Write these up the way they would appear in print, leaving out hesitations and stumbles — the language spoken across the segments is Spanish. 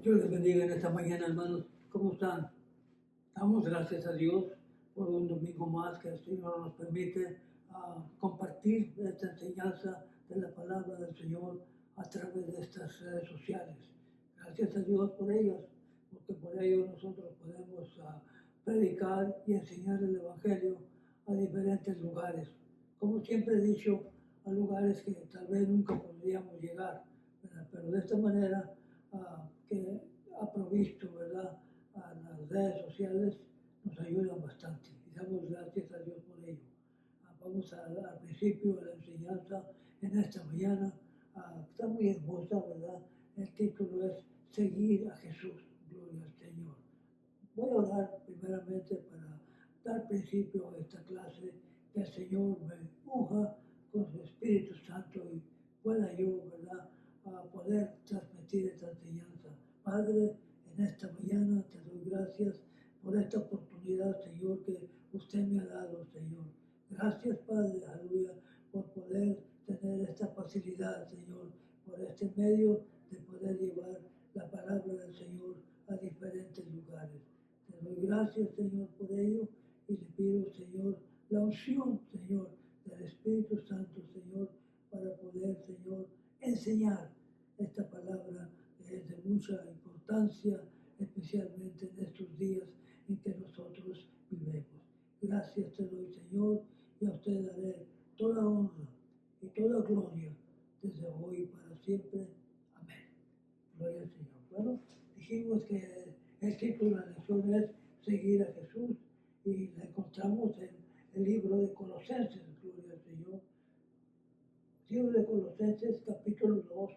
Dios les bendiga en esta mañana, hermanos. ¿Cómo están? Damos gracias a Dios por un domingo más que el Señor nos permite compartir esta enseñanza de la palabra del Señor a través de estas redes sociales. Gracias a Dios por ellas, porque por ello nosotros podemos predicar y enseñar el Evangelio a diferentes lugares. Como siempre he dicho, a lugares que tal vez nunca podríamos llegar, ¿verdad? Pero de esta manera que ha provisto, ¿verdad? A las redes sociales nos ayudan bastante y damos gracias a Dios por ello. Vamos al principio de la enseñanza en esta mañana. Está muy hermosa, ¿verdad? El título es Seguir a Jesús, gloria al Señor. Voy a orar primeramente para dar principio a esta clase, que el Señor me unja con su Espíritu Santo y pueda yo, ¿verdad?, a poder transmitir esta enseñanza. Padre, en esta mañana te doy gracias por esta oportunidad, Señor, que usted me ha dado, Señor. Gracias, Padre, aleluya, por poder tener esta facilidad, Señor, por este medio de poder llevar la palabra del Señor a diferentes lugares. Te doy gracias, Señor, por ello y le pido, Señor, la unción, Señor, del Espíritu Santo, Señor, para poder, Señor, enseñar esta palabra que es de mucha importancia, especialmente en estos días en que nosotros vivimos. Gracias te doy, Señor, y a usted daré toda honra y toda gloria desde hoy y para siempre. Amén. Gloria al Señor. Bueno, dijimos que el título de la lección es Seguir a Jesús y la encontramos en el libro de Colosenses, gloria al Señor. Libro de Colosenses, capítulo 2,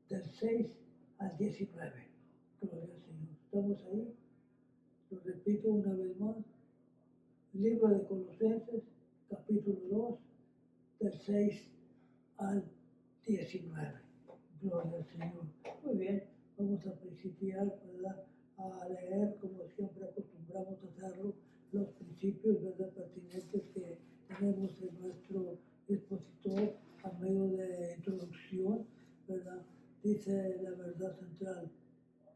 del 6 al 19. Gloria al Señor. ¿Estamos ahí? Lo repito una vez más. Libro de Colosenses, capítulo 2, del 6 al 19. Gloria al Señor. Muy bien, vamos a principiar, ¿verdad?, a leer, como siempre acostumbramos a hacerlo, los principios, ¿verdad?, pertinentes que tenemos en nuestro expositor a medio de introducción, ¿verdad? Dice la verdad central: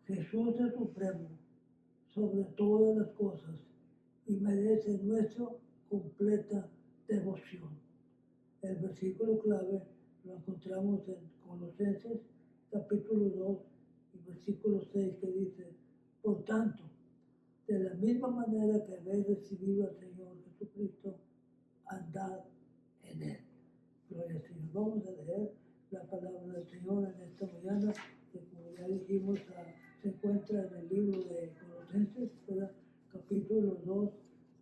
Jesús es supremo sobre todas las cosas y merece nuestra completa devoción. El versículo clave lo encontramos en Colosenses capítulo 2 y versículo 6, que dice: por tanto, de la misma manera que habéis recibido al Señor Jesucristo, andad en él. Gloria al Señor. Vamos a leer la palabra del Señor en esta mañana, que como ya dijimos, se encuentra en el libro de Colosenses, ¿verdad?, capítulo 2,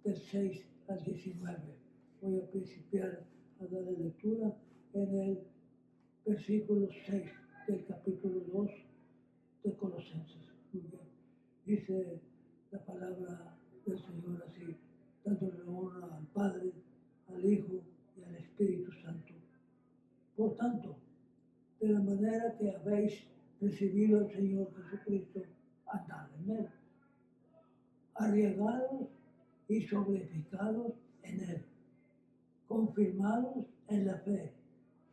del 6 al 19. Voy a principiar a darle lectura en el versículo 6 del capítulo 2 de Colosenses. Muy bien. Dice la palabra del Señor así, dándole honra al Padre, al Hijo y al Espíritu Santo. Por tanto, de la manera que habéis recibido al Señor Jesucristo, andad en él, arriesgados y sobreedificados en él, confirmados en la fe,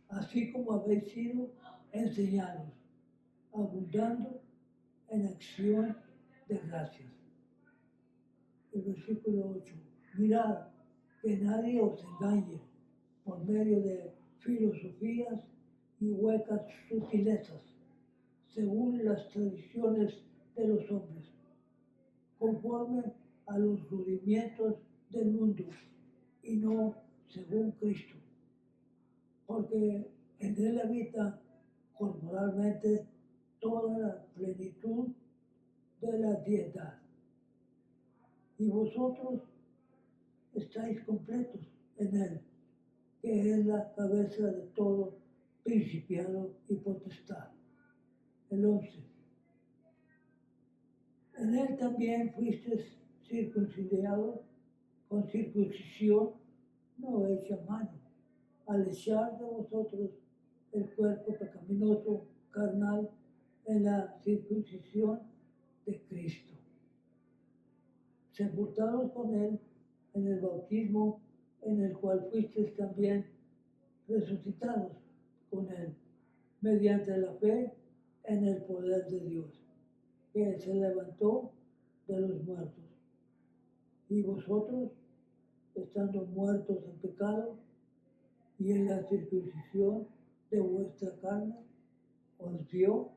así como habéis sido enseñados, abundando en acción de gracias. El versículo 8. Mirad que nadie os engañe por medio de filosofías y huecas sutilezas, según las tradiciones de los hombres, conforme a los rudimientos del mundo y no según Cristo, porque en él habita corporalmente toda la plenitud de la deidad. Y vosotros estáis completos en él, que es la cabeza de todo principado y potestad. El 11. En él también fuisteis circuncidados con circuncisión no hecha a mano, al echar de vosotros el cuerpo pecaminoso carnal en la circuncisión de Cristo, sepultados con él en el bautismo, en el cual fuisteis también resucitados con él, mediante la fe en el poder de Dios, que se levantó de los muertos. Y vosotros, estando muertos en pecado y en la circuncisión de vuestra carne, os dio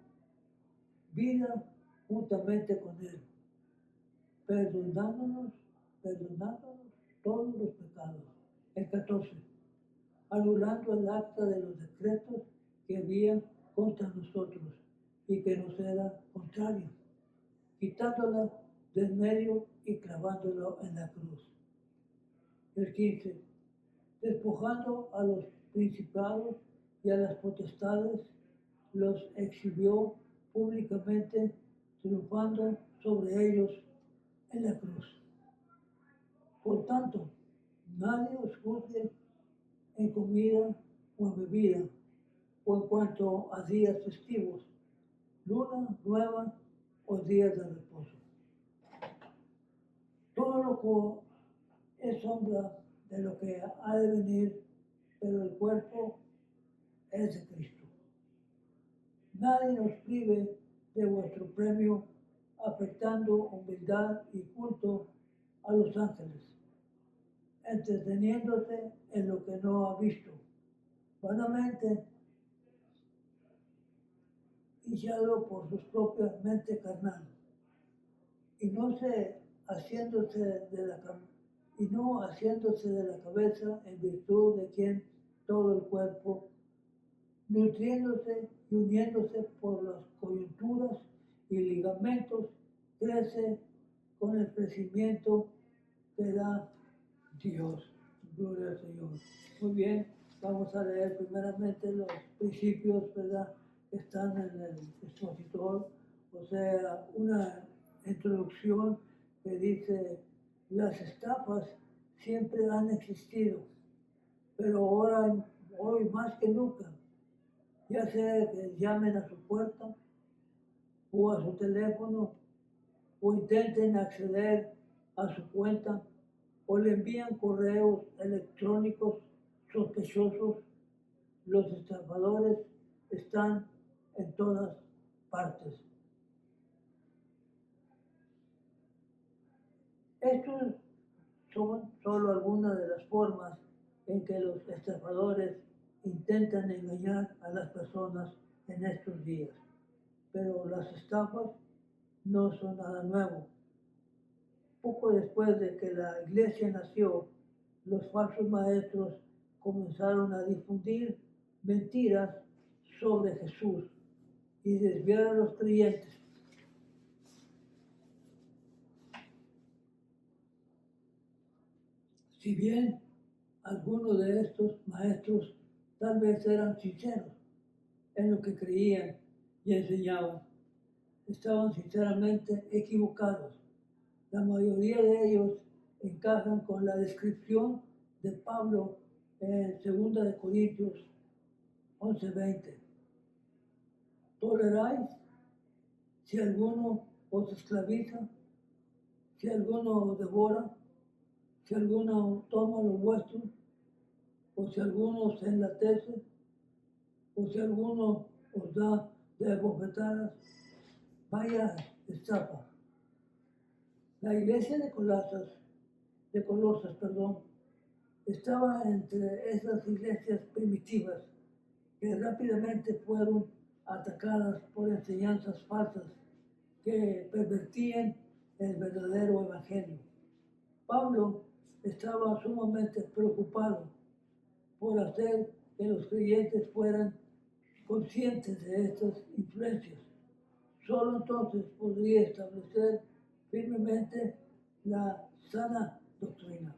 vida juntamente con él, perdonándonos todos los pecados. El 14. Anulando el acta de los decretos que había contra nosotros y que nos era contrario, quitándola del medio y clavándolo en la cruz. El 15. Despojando a los principados y a las potestades, los exhibió públicamente, triunfando sobre ellos en la cruz. Por tanto, nadie os juzgue en comida o en bebida, o en cuanto a días festivos, luna nueva o días de reposo. Todo lo que es sombra de lo que ha de venir, pero el cuerpo es de Cristo. Nadie nos prive de vuestro premio, afectando humildad y culto a los ángeles, entreteniéndose en lo que no ha visto, vanamente guiado por sus propias mentes carnal, y no haciéndose de la cabeza en virtud de quien todo el cuerpo, nutriéndose y uniéndose por las coyunturas y ligamentos, crece con el crecimiento que da Dios. Gloria al Señor. Muy bien, vamos a leer primeramente los principios, ¿verdad?, que están en el expositor, o sea, una introducción que dice: las estafas siempre han existido, pero ahora, hoy más que nunca, ya sea que llamen a su puerta o a su teléfono o intenten acceder a su cuenta o le envían correos electrónicos sospechosos, los estafadores están en todas partes. Estos son solo algunas de las formas en que los estafadores intentan engañar a las personas en estos días. Pero las estafas no son nada nuevo. Poco después de que la iglesia nació, los falsos maestros comenzaron a difundir mentiras sobre Jesús y desviar a los creyentes. Si bien algunos de estos maestros tal vez eran sinceros en lo que creían y enseñaban, estaban sinceramente equivocados. La mayoría de ellos encajan con la descripción de Pablo en 2 Corintios 11:20. Toleráis si alguno os esclaviza, si alguno devora, si alguno toma lo vuestro, o si alguno se enlatece, o si alguno os da de bofetadas, vaya estafa. La iglesia de Colosas, estaba entre esas iglesias primitivas que rápidamente fueron atacadas por enseñanzas falsas que pervertían el verdadero evangelio. Pablo estaba sumamente preocupado por hacer que los creyentes fueran conscientes de estas influencias. Solo entonces podría establecer firmemente la sana doctrina.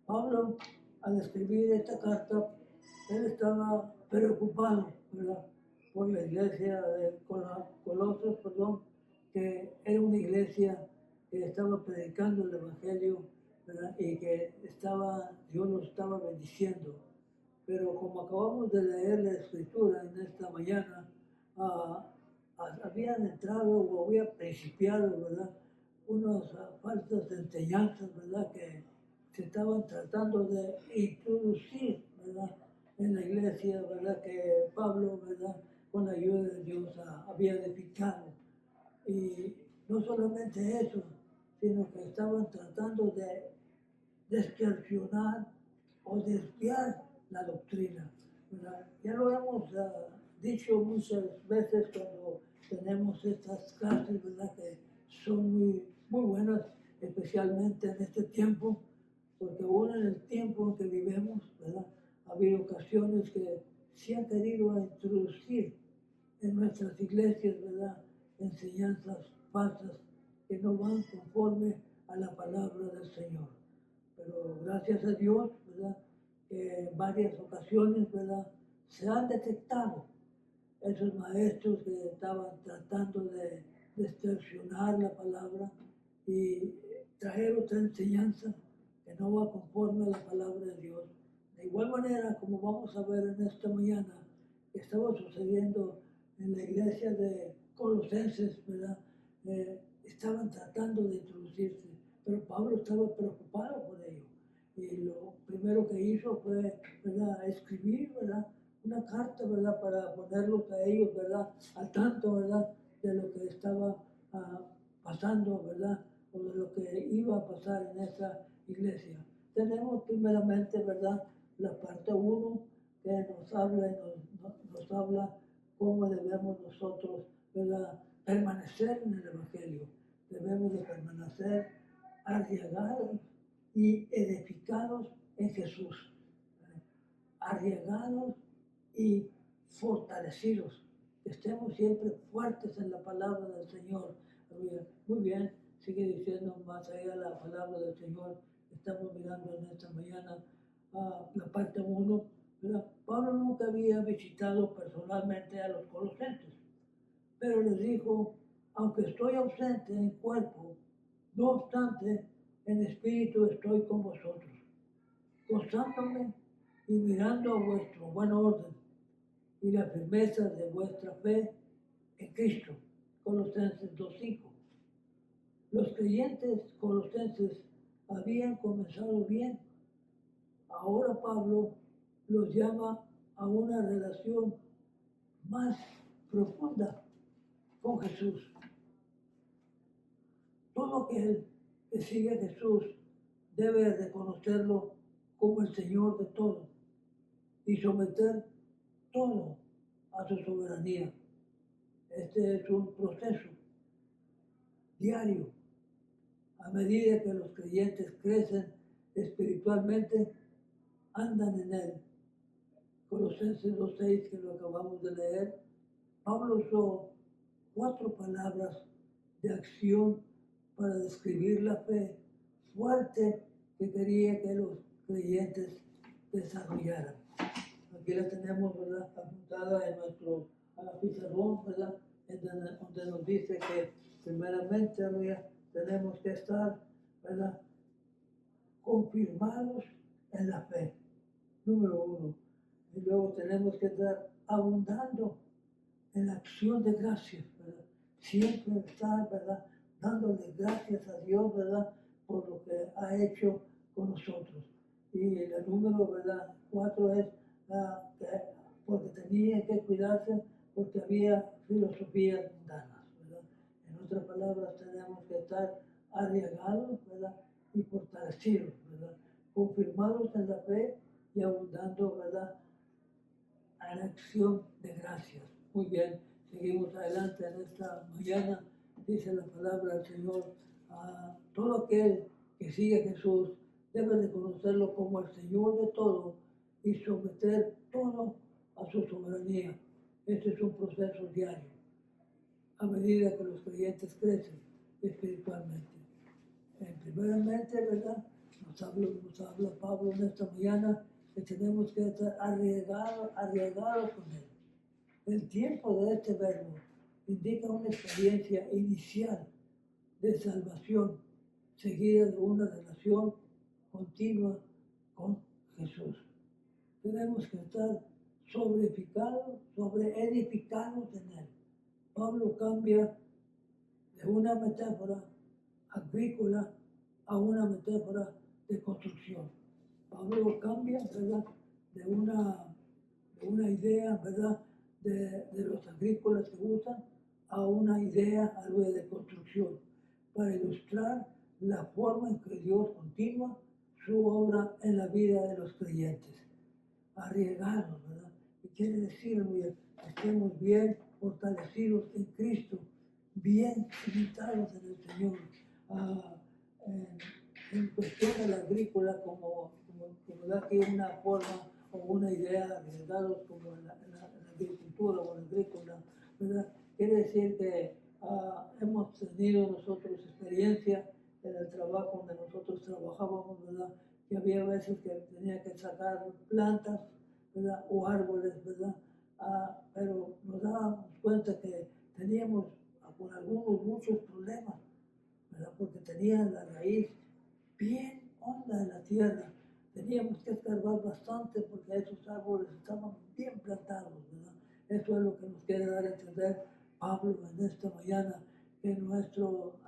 Pablo, al escribir esta carta, él estaba preocupado, ¿verdad?, por la iglesia de Colosas, que era una iglesia que estaba predicando el evangelio, ¿verdad?, y que Dios lo estaba bendiciendo. Pero como acabamos de leer la escritura en esta mañana, habían entrado o había principiado, ¿verdad?, unas falsas enseñanzas, ¿verdad?, que se estaban tratando de introducir, ¿verdad?, en la iglesia, ¿verdad?, que Pablo, ¿verdad?, con la ayuda de Dios había edificado. Y no solamente eso, sino que estaban tratando de distorsionar o desviar la doctrina, ¿verdad? Ya lo hemos dicho muchas veces cuando tenemos estas clases, ¿verdad? Que son muy buenas, especialmente en este tiempo, porque aún en el tiempo en que vivimos, ¿verdad? Ha habido ocasiones que se han querido introducir en nuestras iglesias, ¿verdad? Enseñanzas falsas que no van conforme a la palabra del Señor. Pero gracias a Dios, ¿verdad? Que en varias ocasiones, ¿verdad? Se han detectado esos maestros que estaban tratando de distorsionar la palabra y traer otra enseñanza que no va conforme a la palabra de Dios. De igual manera, como vamos a ver en esta mañana, que estaba sucediendo en la iglesia de Colosenses, ¿verdad? Estaban tratando de introducirse, pero Pablo estaba preocupado por ello. Y lo primero que hizo fue, ¿verdad?, escribir, ¿verdad?, una carta, ¿verdad?, para ponerlos a ellos, ¿verdad?, al tanto, ¿verdad?, de lo que estaba pasando, ¿verdad?, o de lo que iba a pasar en esa iglesia. Tenemos primeramente, ¿verdad?, la parte 1 que nos habla y nos habla cómo debemos nosotros, ¿verdad?, permanecer en el Evangelio. Debemos de permanecer arriesgados y edificados en Jesús, arriesgados y fortalecidos, que estemos siempre fuertes en la palabra del Señor. Muy bien, sigue diciendo más allá la palabra del Señor. Estamos mirando en esta mañana la parte 1. Pablo nunca había visitado personalmente a los colosenses, pero les dijo, aunque estoy ausente en cuerpo, no obstante, en espíritu estoy con vosotros, gozándome y mirando a vuestro buen orden y la firmeza de vuestra fe en Cristo. Colosenses 2:5. Los creyentes colosenses habían comenzado bien. Ahora Pablo los llama a una relación más profunda con Jesús. Todo aquel que sigue a Jesús debe reconocerlo como el Señor de todo y someter todo a su soberanía. Este es un proceso diario. A medida que los creyentes crecen espiritualmente, andan en él. Colosenses 2:6, que lo acabamos de leer, Pablo usó 4 palabras de acción para describir la fe fuerte que quería que los creyentes desarrollaran. Aquí la tenemos, ¿verdad?, apuntada en nuestro pizarrón, ¿verdad?, donde nos dice que primeramente, ¿verdad?, tenemos que estar, ¿verdad?, confirmados en la fe, número 1. Y luego tenemos que estar abundando en la acción de gracias, ¿verdad? Siempre estar, ¿verdad?, dándole gracias a Dios, ¿verdad?, por lo que ha hecho con nosotros. Y el número, ¿verdad?, 4 es porque tenía que cuidarse porque había filosofías mundanas, ¿verdad? En otras palabras, tenemos que estar arriesgados, ¿verdad?, y fortalecidos, ¿verdad?, confirmados en la fe y abundando, ¿verdad?, a la acción de gracias. Muy bien, seguimos adelante en esta mañana. Dice la palabra del Señor, todo aquel que sigue a Jesús debe reconocerlo como el Señor de todo y someter todo a su soberanía. Este es un proceso diario, a medida que los creyentes crecen espiritualmente. Primeramente, ¿verdad?, nos habla Pablo en esta mañana que tenemos que estar arriesgados con él. El tiempo de este verbo indica una experiencia inicial de salvación, seguida de una relación continua con Jesús. Tenemos que estar sobreedificados en él. Pablo cambia de una metáfora agrícola a una metáfora de construcción. Pablo cambia, ¿verdad?, de una idea, ¿verdad?, de los agrícolas que usan a una idea, algo de construcción, para ilustrar la forma en que Dios continúa su obra en la vida de los creyentes. Arriesgados, ¿verdad? Y quiere decir, que estemos bien fortalecidos en Cristo, bien cimentados en el Señor. Ah, en cuestión de la agrícola, como da aquí una forma o una idea, arriesgados como en la agricultura o en la agrícola, ¿verdad? Quiere decir que hemos tenido nosotros experiencia en el trabajo donde nosotros trabajábamos, ¿verdad? Que había veces que tenía que sacar plantas, ¿verdad? O árboles, ¿verdad? Pero nos dábamos cuenta que teníamos con algunos muchos problemas, ¿verdad? Porque tenían la raíz bien honda en la tierra. Teníamos que escarbar bastante porque esos árboles estaban bien plantados, ¿verdad? Eso es lo que nos quiere dar a entender Pablo en esta mañana, que nuestro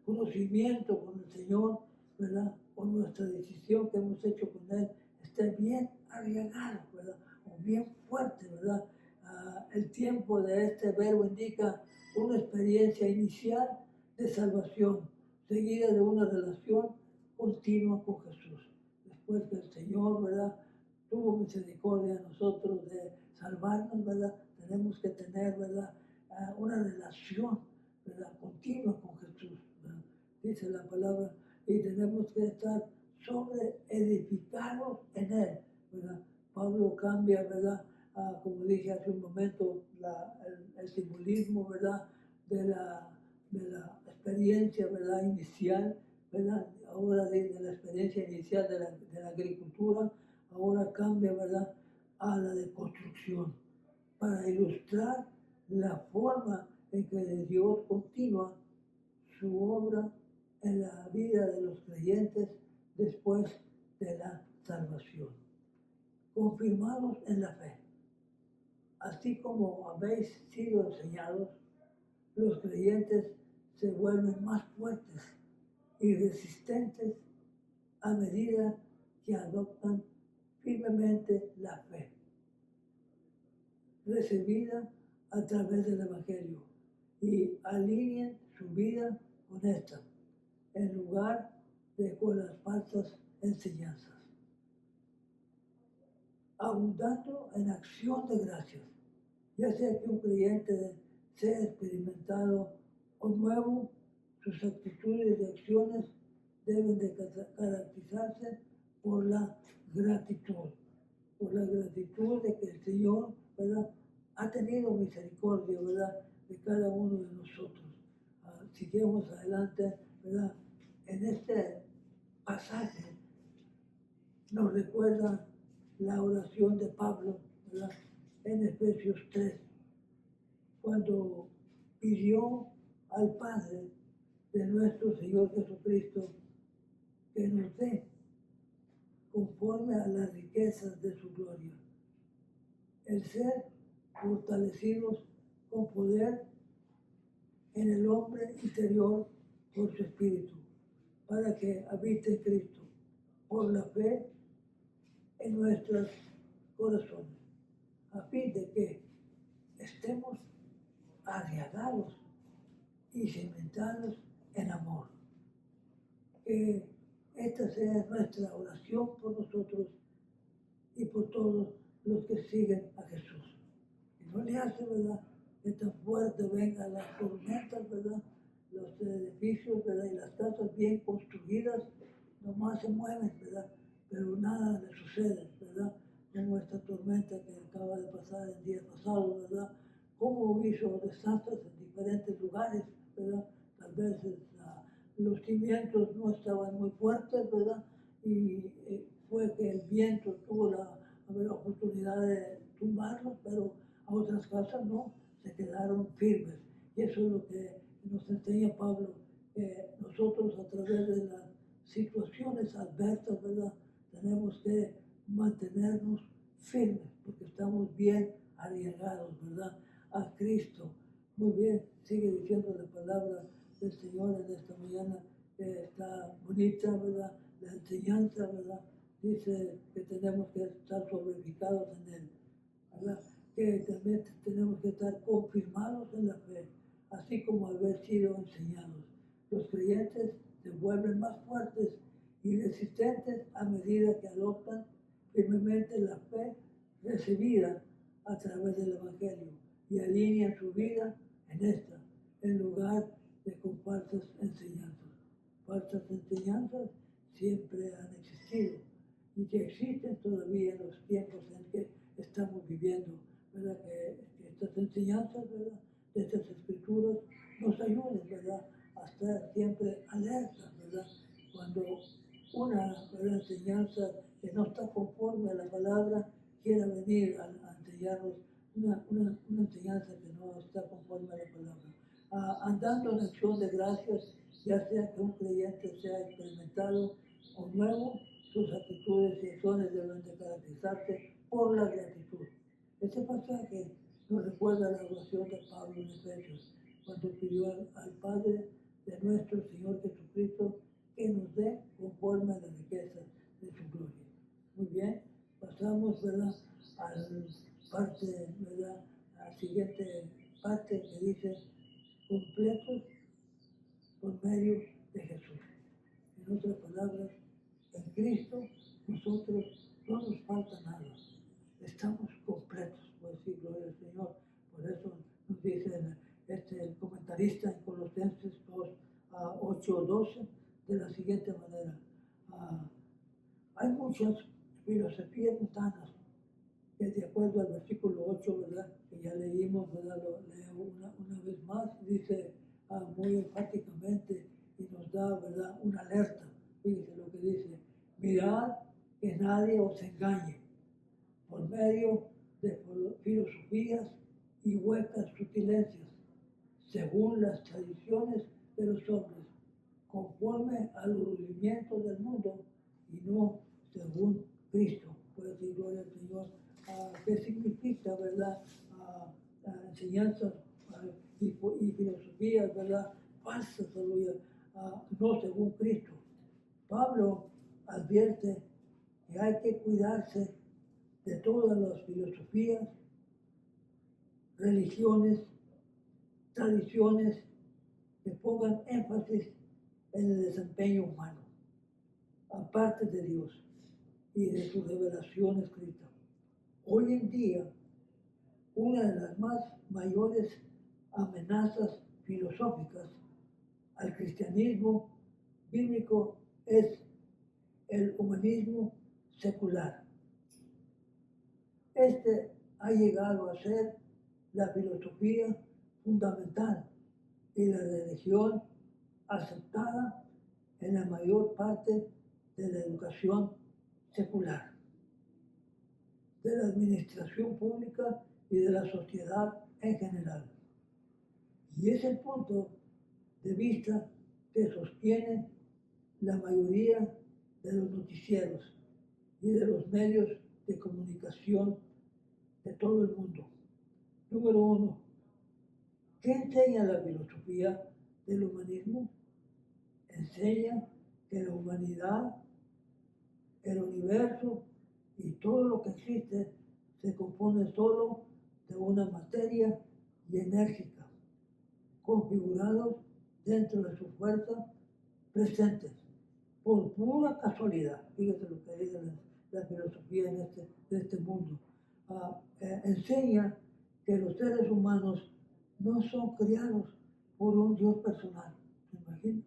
conocimiento con el Señor, ¿verdad? O nuestra decisión que hemos hecho con Él esté bien arriesgado, ¿verdad? O bien fuerte, ¿verdad? El tiempo de este verbo indica una experiencia inicial de salvación, seguida de una relación continua con Jesús. Después que el Señor, ¿verdad?, tuvo misericordia de nosotros de salvarnos, ¿verdad?, tenemos que tener, ¿verdad?, una relación, ¿verdad?, continua con Jesús, ¿verdad? Dice la palabra, y tenemos que estar sobre edificados en Él, ¿verdad? Pablo cambia, ¿verdad?, como dije hace un momento, el simbolismo, ¿verdad?, de la experiencia, ¿verdad?, inicial, ¿verdad? Ahora de la experiencia inicial de la agricultura, ahora cambia, ¿verdad?, a la de construcción, para ilustrar la forma en que Dios continúa su obra en la vida de los creyentes después de la salvación. Confirmados en la fe. Así como habéis sido enseñados, los creyentes se vuelven más fuertes y resistentes a medida que adoptan firmemente la fe recibida a través del Evangelio y alineen su vida con esta, en lugar de con las falsas enseñanzas, abundando en acción de gracias, ya sea que un creyente sea experimentado o nuevo, sus actitudes y acciones deben de caracterizarse por la gratitud de que el Señor, ¿verdad?, ha tenido misericordia, ¿verdad?, de cada uno de nosotros. Sigamos adelante, ¿verdad? En este pasaje nos recuerda la oración de Pablo, ¿verdad?, en Efesios 3, cuando pidió al Padre de nuestro Señor Jesucristo que nos dé conforme a las riquezas de su gloria, el ser fortalecidos con poder en el hombre interior por su espíritu, para que habite Cristo por la fe en nuestros corazones, a fin de que estemos arriesgados y cimentados en amor. Que esta sea nuestra oración por nosotros y por todos los que siguen a Jesús. Y no le hace, ¿verdad?, que tan fuerte vengan las tormentas, ¿verdad?, los edificios, ¿verdad?, y las casas bien construidas, nomás se mueven, ¿verdad?, pero nada le sucede, ¿verdad?, como esta tormenta que acaba de pasar el día pasado, ¿verdad?, cómo hizo desastres en diferentes lugares, ¿verdad?, tal vez los cimientos no estaban muy fuertes, ¿verdad?, y fue que el viento tuvo la oportunidad de tumbarlos, pero a otras casas no, se quedaron firmes. Y eso es lo que nos enseña Pablo, que nosotros a través de las situaciones adversas, ¿verdad?, tenemos que mantenernos firmes, porque estamos bien arriesgados, ¿verdad?, a Cristo. Muy bien, sigue diciendo la palabra del Señor en esta mañana, que está bonita, ¿verdad?, la enseñanza, ¿verdad?, dice que tenemos que estar sobreedificados en Él, ¿verdad?, que también tenemos que estar confirmados en la fe, así como haber sido enseñados. Los creyentes se vuelven más fuertes y resistentes a medida que adoptan firmemente la fe recibida a través del Evangelio y alinean su vida en esta, en lugar de con falsas enseñanzas. Falsas enseñanzas siempre han existido y que existen todavía en los tiempos en que estamos viviendo, ¿verdad? Que estas enseñanzas, ¿verdad?, de estas escrituras nos ayuden, ¿verdad?, a estar siempre alerta, ¿verdad? Cuando una, ¿verdad?, enseñanza que no está conforme a la palabra quiera venir a enseñarnos una enseñanza que no está conforme a la palabra. Andando en acción de gracias, ya sea que un creyente sea experimentado o nuevo, sus actitudes y acciones deben de caracterizarse por la gratitud. Este pasaje nos recuerda la oración de Pablo en Efesios, cuando pidió al Padre de nuestro Señor Jesucristo que nos dé conforme a la riqueza de su gloria. Muy bien, pasamos, ¿verdad?, a la parte, ¿verdad?, a la siguiente parte que dice completos por medio de Jesús. En otras palabras, en Cristo nosotros no nos falta nada. Estamos completos, por decir gloria al Señor. Por eso nos dice el comentarista en Colosenses 2, 8, 12, de la siguiente manera. Hay muchas filosofías mundanas que de acuerdo al versículo 8, ¿verdad?, que ya leímos, ¿verdad?, lo leo una vez más, dice muy enfáticamente y nos da, ¿verdad?, una alerta. Fíjense lo que dice: mirad que nadie os engañe por medio de filosofías y huecas sutilencias, según las tradiciones de los hombres, conforme a los rudimientos del mundo y no según Cristo. Puede decir gloria al Señor. ¿Qué significa, verdad? Enseñanzas y filosofías, verdad, falsas, aleluya, no según Cristo. Pablo advierte que hay que cuidarse de todas las filosofías, religiones, tradiciones que pongan énfasis en el desempeño humano, aparte de Dios y de su revelación escrita. Hoy en día, una de las más mayores amenazas filosóficas al cristianismo bíblico es el humanismo secular. Este ha llegado a ser la filosofía fundamental y la religión aceptada en la mayor parte de la educación secular, de la administración pública y de la sociedad en general. Y es el punto de vista que sostiene la mayoría de los noticieros y de los medios de comunicación de todo el mundo. Número 1. ¿Qué enseña la filosofía del humanismo? Enseña que la humanidad, el universo y todo lo que existe se compone solo de una materia y enérgica, configurados dentro de su fuerza presentes por pura casualidad. Fíjate lo que dice la filosofía de este mundo. Enseña que los seres humanos no son criados por un Dios personal. ¿Se imagina?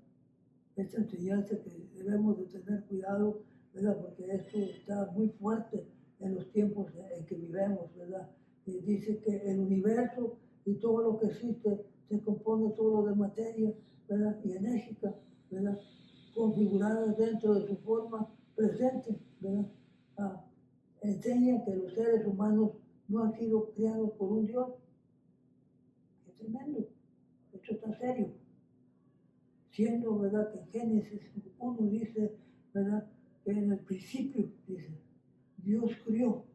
Esta enseñanza que debemos de tener cuidado, ¿verdad?, porque esto está muy fuerte en los tiempos en que vivimos, ¿verdad? Y dice que el universo y todo lo que existe se compone solo de materia, ¿verdad?, y enérgica, ¿verdad?, configuradas dentro de su forma presente, ¿verdad? Enseña que los seres humanos no han sido creados por un Dios. Qué tremendo. Esto está serio. Siendo, ¿verdad?, que en Génesis 1 dice, ¿verdad?, que en el principio, dice, Dios crió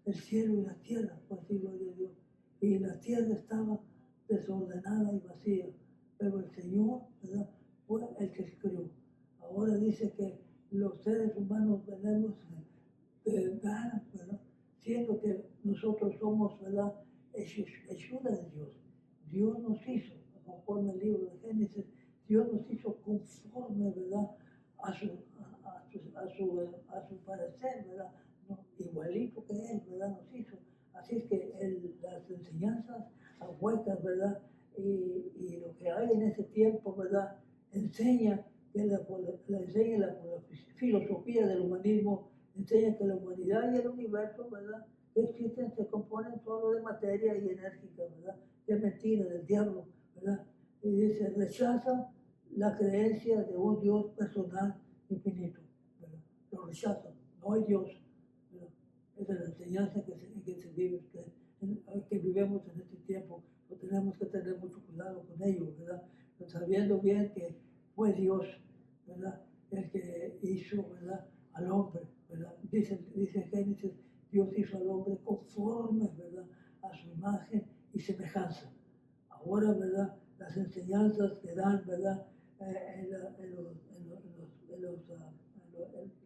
el cielo y la tierra, por así gloria a Dios. Y la tierra estaba desordenada y vacía, pero el Señor, ¿verdad?, fue el que crió. Ahora dice que los seres humanos tenemos ganas, ¿verdad?, siendo que nosotros somos, ¿verdad?, hechura de Dios. Dios nos hizo a conforme al libro de Génesis, Dios nos hizo conforme, ¿verdad? A su parecer, ¿verdad? No, igualito que Él, ¿verdad? Nos hizo. Así es que las enseñanzas huecas, ¿verdad? Y lo que hay en ese tiempo, ¿verdad? Enseña la filosofía del humanismo, enseña que la humanidad y el universo, ¿verdad? Existen, se componen solo de materia y enérgica, ¿verdad? Es mentira del diablo, ¿verdad? Y dice, rechaza la creencia de un Dios personal infinito, ¿verdad? Lo rechaza, no hay Dios, ¿verdad? Esa es la enseñanza que vive, que vivimos en este tiempo. Pues tenemos que tener mucho cuidado con ello, ¿verdad? Pero sabiendo bien que fue Dios, ¿verdad? El que hizo, ¿verdad? Al hombre, ¿verdad? Dice Génesis, Dios hizo al hombre conforme, ¿verdad? A su imagen y semejanza. Ahora, ¿verdad? Las enseñanzas que dan, ¿verdad?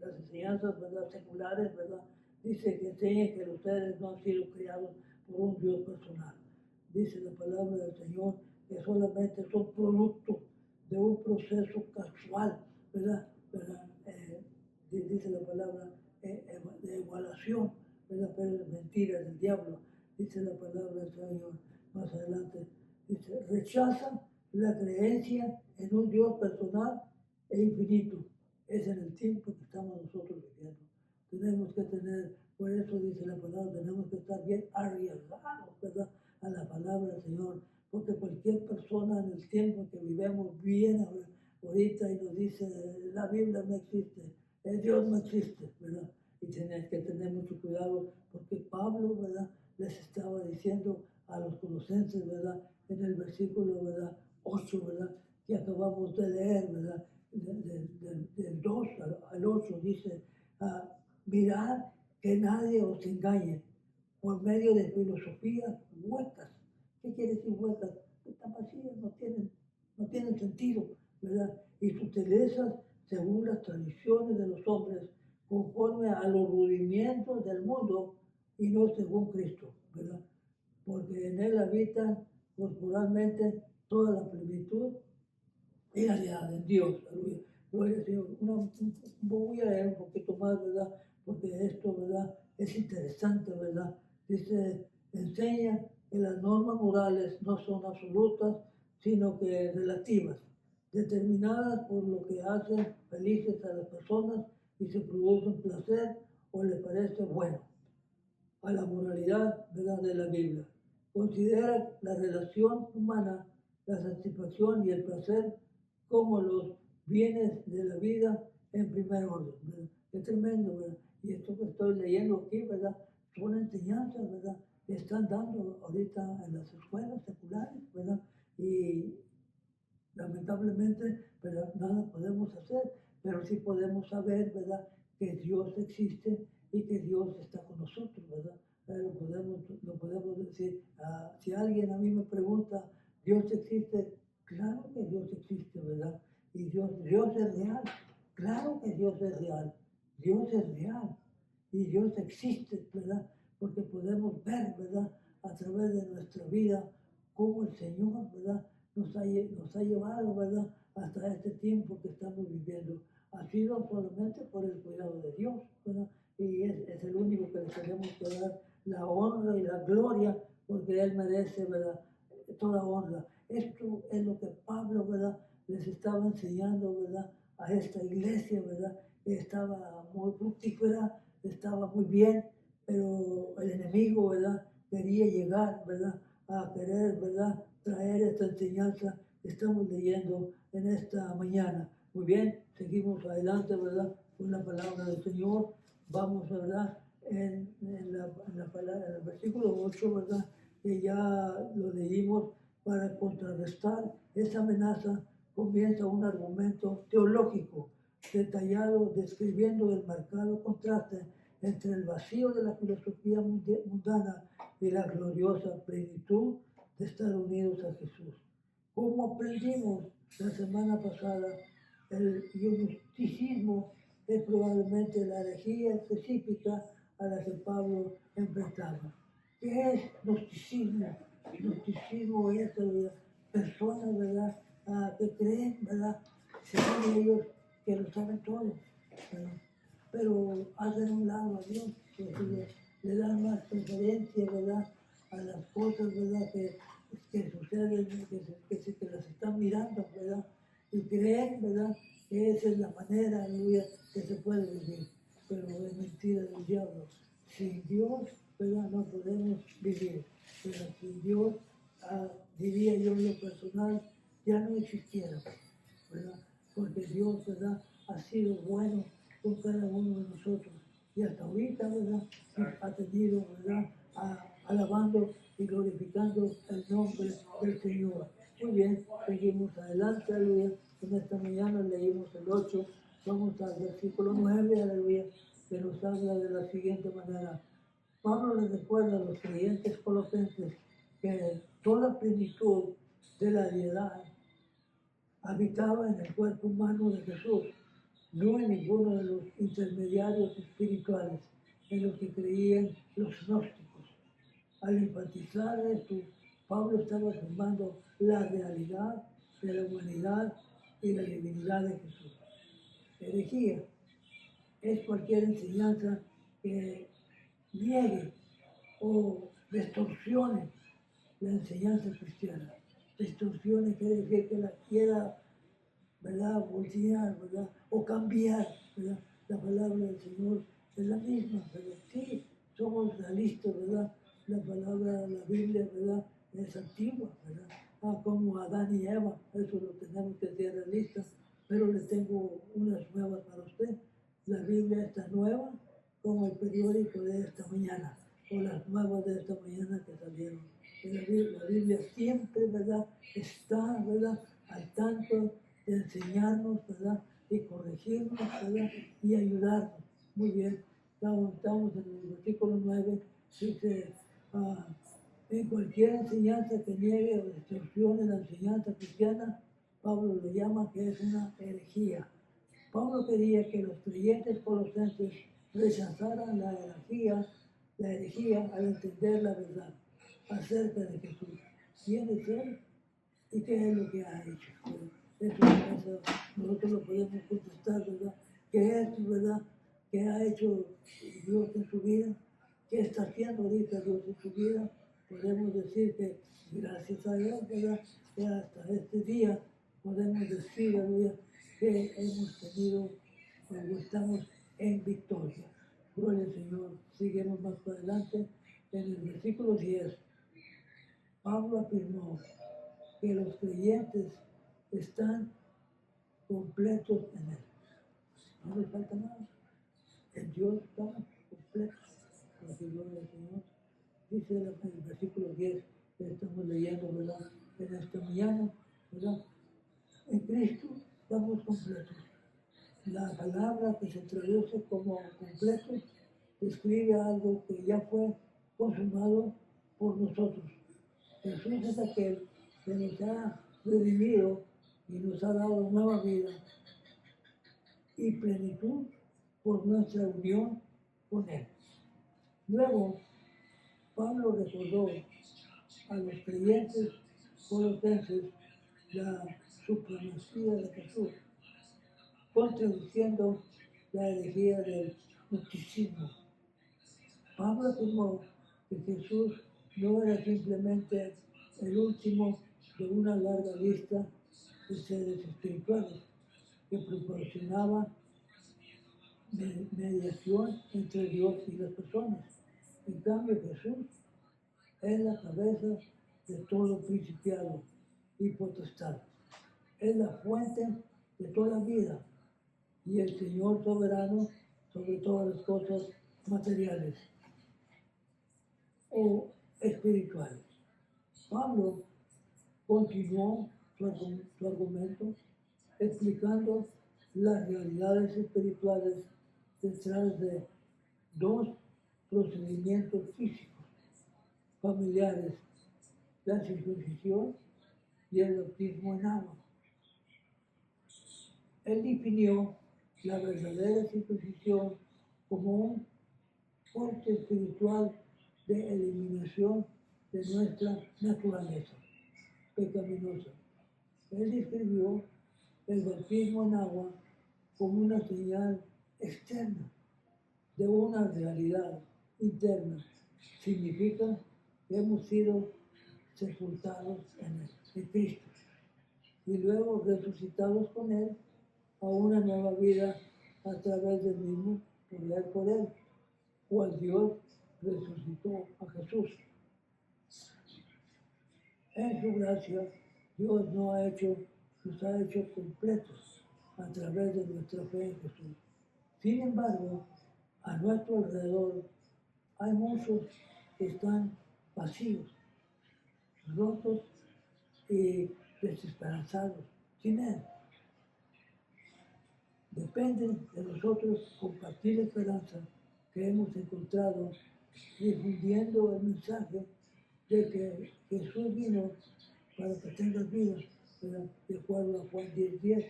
Las enseñanzas, ¿verdad? Seculares, ¿verdad? Dice que enseña que los seres no han sido creados por un Dios personal. Dice la palabra del Señor que solamente son producto de un proceso casual, ¿verdad? ¿Verdad? Dice la palabra de evaluación, ¿verdad? Pero es mentira del diablo, dice la palabra del Señor más adelante. Dice, rechaza la creencia en un Dios personal e infinito. Es en el tiempo que estamos nosotros viviendo. Tenemos que tener, por eso dice la palabra, tenemos que estar bien arriesgados, ¿verdad? A la palabra del Señor, porque cualquier persona en el tiempo que vivimos viene ahorita y nos dice, la Biblia no existe, Dios no existe, ¿verdad? Y tenés que tener mucho cuidado, porque Pablo, ¿verdad? Les estaba diciendo a los colosenses, ¿verdad? En el versículo, ¿verdad? 8, ¿verdad? Que acabamos de leer, ¿verdad? Del 2 al 8 dice, mirad que nadie os engañe por medio de filosofías huecas. ¿Qué quiere decir huecas? Están vacías, no tienen sentido, ¿verdad? Y sutilezas según las tradiciones de los hombres, conforme a los rudimientos del mundo y no según Cristo, ¿verdad? Porque en Él habitan corporalmente toda la plenitud y la de Dios, aleluya. Gloria al Señor. Voy a leer un poquito más, ¿verdad? Porque esto, ¿verdad? Es interesante, ¿verdad? Dice, enseña que las normas morales no son absolutas, sino que relativas, determinadas por lo que hacen felices a las personas y se produce un placer o le parece bueno a la moralidad, ¿verdad? De la Biblia. Considera la relación humana, la satisfacción y el placer como los bienes de la vida en primer orden, ¿verdad? Es tremendo, ¿verdad? Y esto que estoy leyendo aquí, ¿verdad? Son enseñanzas, ¿verdad? Que están dando ahorita en las escuelas seculares, ¿verdad? Y lamentablemente, ¿verdad? Nada podemos hacer, pero sí podemos saber, ¿verdad? Que Dios existe y que Dios está con nosotros, ¿verdad? Lo podemos decir. Si alguien a mí me pregunta, ¿Dios existe? Claro que Dios existe, ¿verdad? Y Dios es real. Claro que Dios es real. Dios es real. Y Dios existe, ¿verdad? Porque podemos ver, ¿verdad? A través de nuestra vida cómo el Señor, ¿verdad? Nos ha llevado, ¿verdad? Hasta este tiempo que estamos viviendo. Ha sido solamente por el cuidado de Dios, ¿verdad? Y es el único que le tenemos que dar la honra y la gloria, porque Él merece, ¿verdad? Toda honra. Esto es lo que Pablo, ¿verdad? Les estaba enseñando, ¿verdad? A esta iglesia, ¿verdad? Estaba muy fructífera, estaba muy bien, pero el enemigo, ¿verdad? Quería llegar, ¿verdad? A querer, ¿verdad? Traer esta enseñanza que estamos leyendo en esta mañana. Muy bien, seguimos adelante, ¿verdad? Con la palabra del Señor. Vamos, ¿verdad? En el versículo 8, ¿verdad? Que ya lo leímos para contrarrestar esa amenaza, comienza un argumento teológico detallado describiendo el marcado contraste entre el vacío de la filosofía mundana y la gloriosa plenitud de estar unidos a Jesús. Como aprendimos la semana pasada, el gnosticismo es probablemente la herejía específica a la que Pablo enfrentaba. ¿Qué es gnosticismo? Gnosticismo es personas, ¿verdad? Que creen, ¿verdad? Según ellos que lo saben todo, ¿verdad? Pero hacen un lado a Dios, porque le dan más preferencia, ¿verdad? A las cosas, ¿verdad? Que suceden, que las están mirando, ¿verdad? Y creen, ¿verdad? Que esa es la manera, aleluya, que se puede vivir. Pero es mentira del diablo. Sin Dios, ¿verdad? No podemos vivir. Pero sin Dios, diría yo en lo personal, ya no existiera, ¿verdad? Porque Dios, ¿verdad? Ha sido bueno con cada uno de nosotros. Y hasta ahorita, ¿verdad? Ha tenido, ¿verdad? Alabando y glorificando el nombre del Señor. Muy bien, seguimos adelante, aleluya. En esta mañana leímos el 8, vamos al versículo 9, aleluya, que nos habla de la siguiente manera. Pablo les recuerda a los creyentes colosenses que toda plenitud de la deidad habitaba en el cuerpo humano de Jesús, no en ninguno de los intermediarios espirituales en los que creían los gnósticos. Al enfatizar esto, Pablo estaba afirmando la realidad de la humanidad y la divinidad de Jesús. Herejía es cualquier enseñanza que niegue o distorsione la enseñanza cristiana. Distorsione quiere decir que la quiera, ¿verdad? Voltear, ¿verdad? O cambiar, ¿verdad? La palabra del Señor es la misma, ¿verdad? Sí, somos realistas, ¿verdad? La palabra, la Biblia, ¿verdad? Es antigua, ¿verdad? Como Adán y Eva, eso lo tenemos que ser realistas, pero le tengo unas nuevas para usted. La Biblia está nueva como el periódico de esta mañana, o las nuevas de esta mañana que salieron. La Biblia siempre, ¿verdad? Está, ¿verdad? Al tanto de enseñarnos, ¿verdad? Y corregirnos, ¿verdad? Y ayudarnos. Muy bien, estamos en el versículo 9, dice, en cualquier enseñanza que niegue o distorsione la enseñanza cristiana, Pablo lo llama que es una herejía. Pablo quería que los creyentes colosenses rechazaran la herejía al entender la verdad acerca de Jesús. ¿Quién es Él y qué es lo que ha hecho? Eso nosotros lo podemos contestar, ¿verdad? ¿Qué es, verdad? ¿Qué ha hecho Dios en su vida? ¿Qué está haciendo ahorita Dios en su vida? Podemos decir que gracias a Dios, ¿verdad? Que hasta este día podemos decir, aleluya, que hemos tenido, o estamos en victoria. Gloria al Señor. Seguimos más para adelante. En el versículo 10, Pablo afirmó que los creyentes están completos en Él. No les falta nada. En Dios estamos completos. Por la gloria del Señor. Dice el versículo 10 que estamos leyendo, ¿verdad? En esta mañana, ¿verdad? En Cristo estamos completos. La palabra que se traduce como completo describe algo que ya fue consumado por nosotros. Jesús es aquel que nos ha redimido y nos ha dado nueva vida y plenitud por nuestra unión con Él. Luego, Pablo recordó a los creyentes colosenses la supremacía de Jesús, contradiciendo la herejía del gnosticismo. Pablo afirmó que Jesús no era simplemente el último de una larga lista de seres espirituales que proporcionaba mediación entre Dios y las personas. En cambio, Jesús es la cabeza de todo principado y potestad. Es la fuente de toda vida y el Señor soberano sobre todas las cosas materiales o espirituales. Pablo continuó su argumento explicando las realidades espirituales detrás de dos procedimientos físicos familiares, la circuncisión y el bautismo en agua. Él definió la verdadera circuncisión como un corte espiritual de eliminación de nuestra naturaleza pecaminosa. Él describió el bautismo en agua como una señal externa de una realidad interna. Significa que hemos sido sepultados en Cristo y luego resucitados con Él a una nueva vida a través del mismo poder por Él, cual Dios resucitó a Jesús. En su gracia, Dios nos ha hecho completos a través de nuestra fe en Jesús. Sin embargo, a nuestro alrededor hay muchos que están vacíos, rotos y desesperanzados, sin Él. Depende de nosotros compartir la esperanza que hemos encontrado difundiendo el mensaje de que Jesús vino para que tengas vida, ¿verdad? De acuerdo a Juan 10:10.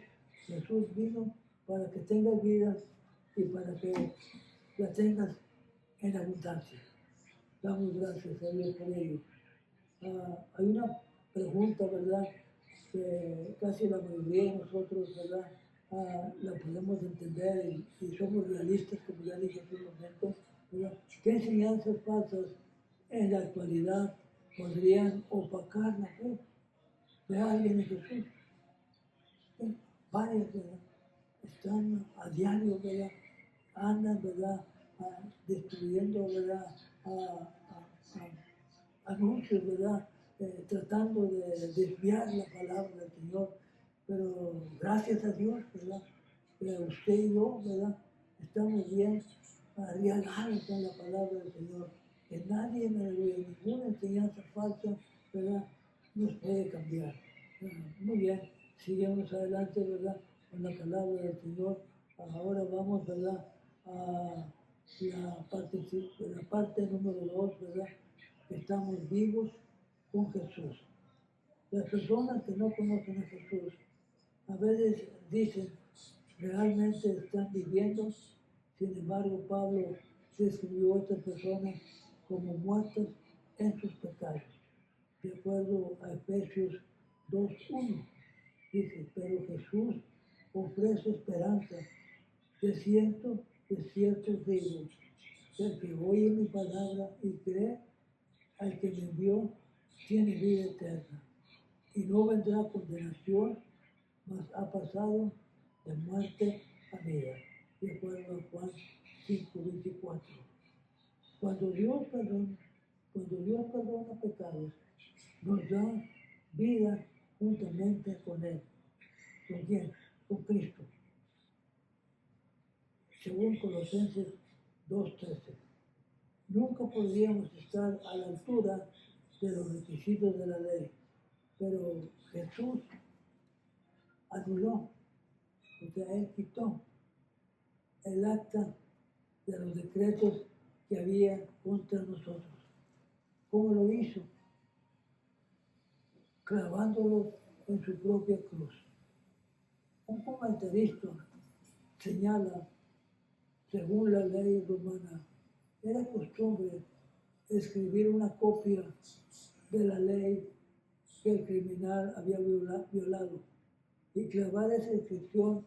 Jesús vino para que tengas vida y para que la tengas en abundancia. Damos gracias a Dios por ello. Hay una pregunta, ¿verdad? Que casi la mayoría de nosotros, ¿verdad? La podemos entender y somos realistas, como ya dije hace un momento, ¿verdad? ¿Qué enseñanzas falsas en la actualidad podrían opacar la fe de alguien en Jesús? Varias, ¿verdad? Están a diario, ¿verdad? Andan, ¿verdad? Destruyendo, ¿verdad? Anuncios, ¿verdad? Tratando de desviar la palabra del Señor. Pero gracias a Dios, ¿verdad? Usted y yo, ¿verdad? Estamos bien arraigados en la palabra del Señor. Que nadie, ninguna enseñanza falsa, ¿verdad? Nos puede cambiar. Muy bien, sigamos adelante, ¿verdad? Con la palabra del Señor. Ahora vamos, ¿verdad? A la parte número 2, ¿verdad? Estamos vivos con Jesús. Las personas que no conocen a Jesús a veces dicen, realmente están viviendo. Sin embargo, Pablo describió a estas personas como muertas en sus pecados. De acuerdo a Efesios 2:1, dice, pero Jesús ofrece esperanza. De cierto digo, el que oye mi palabra y cree al que me envió, tiene vida eterna y no vendrá condenación, mas ha pasado de muerte a vida, de acuerdo a Juan 5:24. Cuando Dios perdona pecados, nos da vida juntamente con Él. ¿Con quién? Con Cristo. Según Colosenses 2:13. Nunca podríamos estar a la altura de los requisitos de la ley, pero Jesús anuló, o sea, Él quitó el acta de los decretos que había contra nosotros. ¿Cómo lo hizo? Clavándolo en su propia cruz. Un comentarista señala, según la ley romana, era costumbre escribir una copia de la ley que el criminal había violado y clavar esa inscripción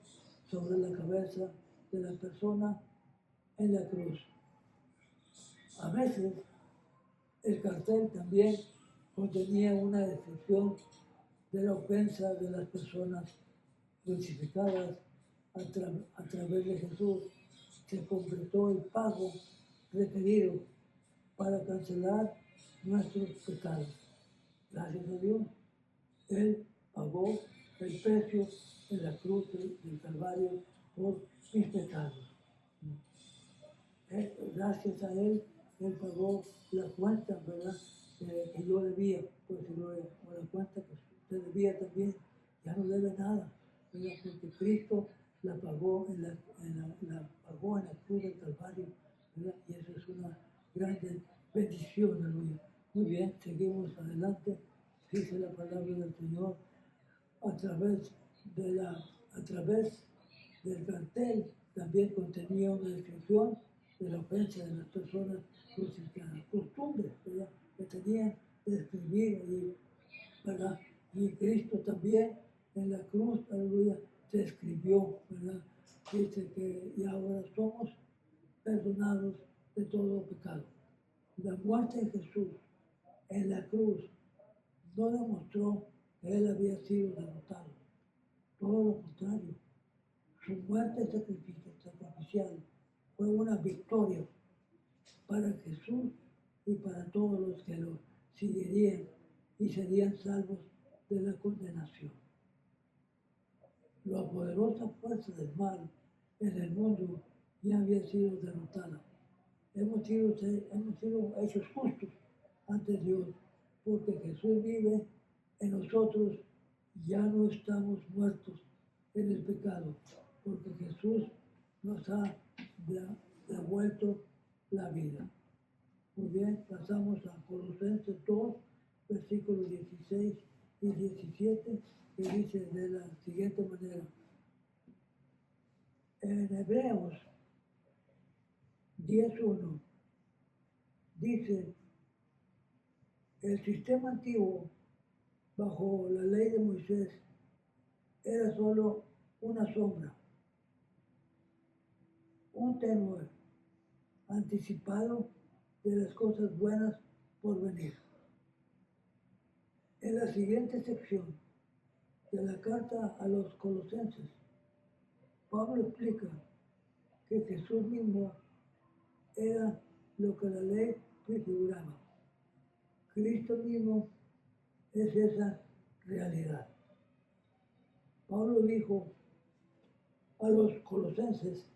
sobre la cabeza de la persona en la cruz. A veces el cartel también contenía una descripción de la ofensa de las personas crucificadas. A través de Jesús se completó el pago requerido para cancelar nuestros pecados. Gracias a Dios, Él pagó el precio en la cruz del Calvario por mis pecados. Gracias a Él, Él pagó la cuenta, ¿verdad? Que yo debía, pues o la cuenta que usted debía también, ya no debe nada, ¿verdad? Porque Cristo la pagó la pagó en la cruz del Calvario, ¿verdad? Y eso es una grande bendición, aleluya. Muy bien, seguimos adelante. Dice la palabra del Señor a través del cartel también contenía una descripción de la ofensa de las personas crucificadas, costumbres, ¿verdad? Que tenían de escribir ahí, ¿verdad? Y Cristo también en la cruz, aleluya, se escribió, ¿verdad? Dice que y ahora somos perdonados de todo pecado. La muerte de Jesús en la cruz no demostró que él había sido derrotado. Todo lo contrario, su muerte sacrificial fue una victoria para Jesús y para todos los que lo seguirían y serían salvos de la condenación. La poderosa fuerza del mal en el mundo ya había sido derrotada. Hemos sido hechos justos ante Dios, porque Jesús vive en nosotros, ya no estamos muertos en el pecado, porque Jesús nos ha devuelto la vida. Muy bien, pasamos a Colosenses 2, versículos 16 y 17, que dice de la siguiente manera. En Hebreos 10:1 dice, el sistema antiguo bajo la ley de Moisés era solo una sombra, un temor anticipado de las cosas buenas por venir. En la siguiente sección de la carta a los Colosenses, Pablo explica que Jesús mismo era lo que la ley prefiguraba. Cristo mismo es esa realidad. Pablo dijo a los colosenses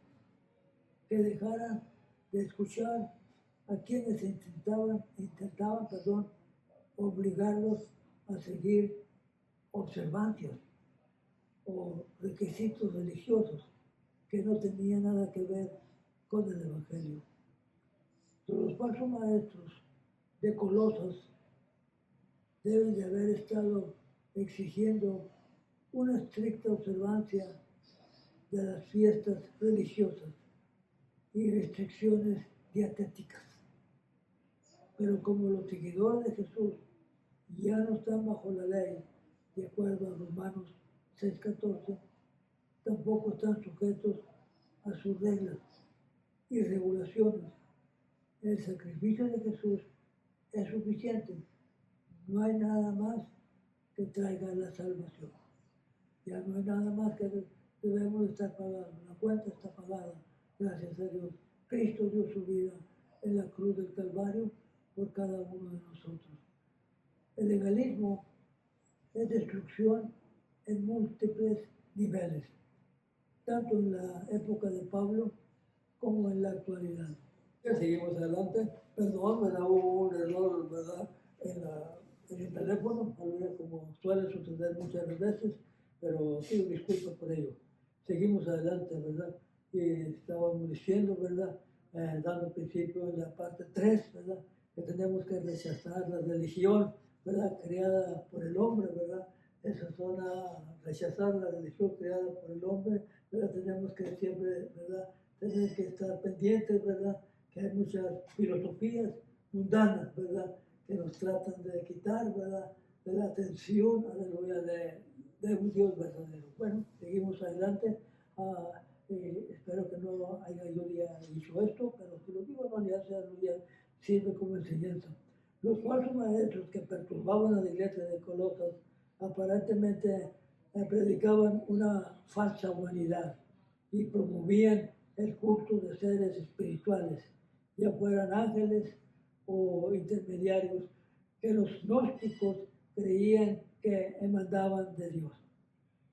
que dejaran de escuchar a quienes intentaban obligarlos a seguir observancias o requisitos religiosos que no tenían nada que ver con el Evangelio. Los falsos maestros de Colosas deben de haber estado exigiendo una estricta observancia de las fiestas religiosas y restricciones dietéticas. Pero como los seguidores de Jesús ya no están bajo la ley, de acuerdo a Romanos 6:14, tampoco están sujetos a sus reglas y regulaciones. El sacrificio de Jesús es suficiente. No hay nada más que traiga la salvación. Ya no hay nada más que debemos estar pagando. La cuenta está pagada, gracias a Dios. Cristo dio su vida en la cruz del Calvario por cada uno de nosotros. El legalismo es destrucción en múltiples niveles, tanto en la época de Pablo como en la actualidad. Ya seguimos adelante. Perdón, ¿verdad? Hubo un error, ¿verdad? En el teléfono, como suele suceder muchas veces, pero pido disculpas por ello. Seguimos adelante, ¿verdad? Y estábamos diciendo, ¿verdad? Dando principio en la parte 3, ¿verdad? Que tenemos que rechazar la religión, ¿verdad? Creada por el hombre, ¿verdad? Esa zona, rechazar la religión creada por el hombre, ¿verdad? Tenemos que siempre, ¿verdad? Tener que estar pendientes, ¿verdad? Que hay muchas filosofías mundanas, ¿verdad? Que nos tratan de quitar, ¿verdad? De la atención, aleluya, de un Dios verdadero. Bueno, seguimos adelante. Espero que no haya yo ya dicho esto, pero si lo digo no le hace, aleluya, sirve como enseñanza. Los falsos maestros que perturbaban a la iglesia de Colosas aparentemente predicaban una falsa humanidad y promovían el culto de seres espirituales, ya fueran ángeles o intermediarios, que los gnósticos creían que emandaban de Dios.